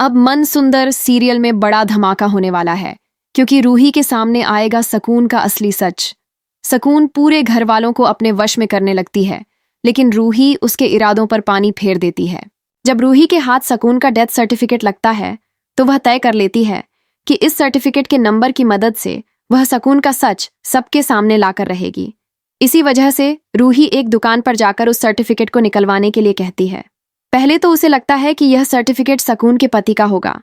अब मन सुंदर सीरियल में बड़ा धमाका होने वाला है, क्योंकि रूही के सामने आएगा सकून का असली सच। सकून पूरे घर वालों को अपने वश में करने लगती है, लेकिन रूही उसके इरादों पर पानी फेर देती है। जब रूही के हाथ सकून का डेथ सर्टिफिकेट लगता है, तो वह तय कर लेती है कि इस सर्टिफिकेट के नंबर की मदद से वह सकून का सच सबके सामने लाकर रहेगी। इसी वजह से रूही एक दुकान पर जाकर उस सर्टिफिकेट को निकलवाने के लिए कहती है। पहले तो उसे लगता है कि यह सर्टिफिकेट सकून के पति का होगा,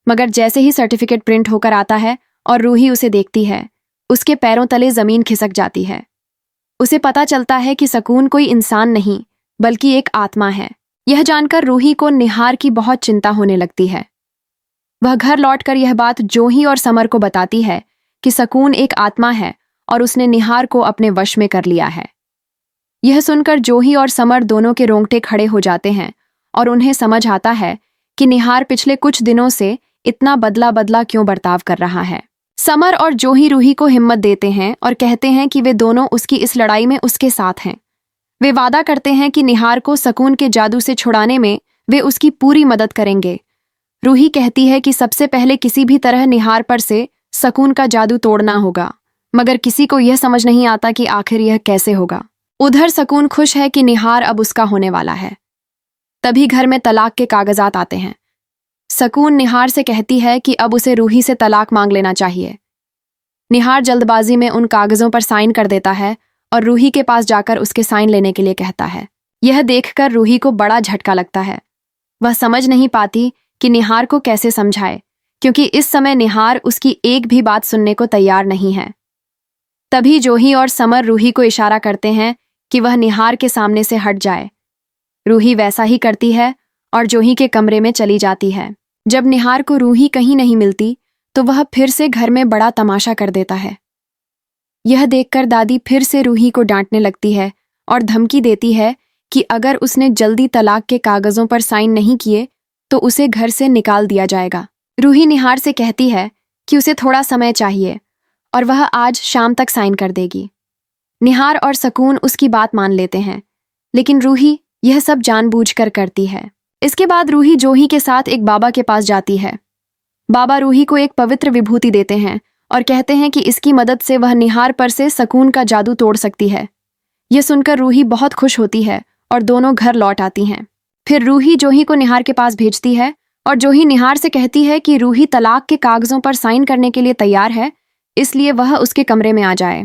मगर जैसे ही सर्टिफिकेट प्रिंट होकर आता है और रूही उसे देखती है, उसके पैरों तले जमीन खिसक जाती है। उसे पता चलता है कि सकून कोई इंसान नहीं, बल्कि एक आत्मा है। यह जानकर रूही को निहार की बहुत चिंता होने लगती है। वह घर लौटकर यह बात जोही और समर को बताती है कि सकून एक आत्मा है और उसने निहार को अपने वश में कर लिया है। यह सुनकर जोही और समर दोनों के रोंगटे खड़े हो जाते हैं और उन्हें समझ आता है कि निहार पिछले कुछ दिनों से इतना बदला बदला क्यों बर्ताव कर रहा है। समर और जोही रूही को हिम्मत देते हैं और कहते हैं कि वे दोनों उसकी इस लड़ाई में उसके साथ हैं। वे वादा करते हैं कि निहार को सकून के जादू से छुड़ाने में वे उसकी पूरी मदद करेंगे। रूही कहती है कि सबसे पहले किसी भी तरह निहार पर से सकून का जादू तोड़ना होगा, मगर किसी को यह समझ नहीं आता कि आखिर यह कैसे होगा। उधर सकून खुश है कि निहार अब उसका होने वाला है। तभी घर में तलाक के कागजात आते हैं। सकून निहार से कहती है कि अब उसे रूही से तलाक मांग लेना चाहिए। निहार जल्दबाजी में उन कागजों पर साइन कर देता है और रूही के पास जाकर उसके साइन लेने के लिए कहता है। यह देखकर रूही को बड़ा झटका लगता है। वह समझ नहीं पाती कि निहार को कैसे समझाए, क्योंकि इस समय निहार उसकी एक भी बात सुनने को तैयार नहीं है। तभी जोही और समर रूही को इशारा करते हैं कि वह निहार के सामने से हट जाए। रूही वैसा ही करती है और जोही के कमरे में चली जाती है। जब निहार को रूही कहीं नहीं मिलती, तो वह फिर से घर में बड़ा तमाशा कर देता है। यह देखकर दादी फिर से रूही को डांटने लगती है और धमकी देती है कि अगर उसने जल्दी तलाक के कागजों पर साइन नहीं किए तो उसे घर से निकाल दिया जाएगा। रूही निहार से कहती है कि उसे थोड़ा समय चाहिए और वह आज शाम तक साइन कर देगी। निहार और सकून उसकी बात मान लेते हैं, लेकिन रूही यह सब जानबूझकर करती है। इसके बाद रूही जोही के साथ एक बाबा के पास जाती है। बाबा रूही को एक पवित्र विभूति देते हैं और कहते हैं कि इसकी मदद से वह निहार पर से सकून का जादू तोड़ सकती है। यह सुनकर रूही बहुत खुश होती है और दोनों घर लौट आती हैं। फिर रूही जोही को निहार के पास भेजती है और जोही निहार से कहती है कि रूही तलाक के कागजों पर साइन करने के लिए तैयार है, इसलिए वह उसके कमरे में आ जाए।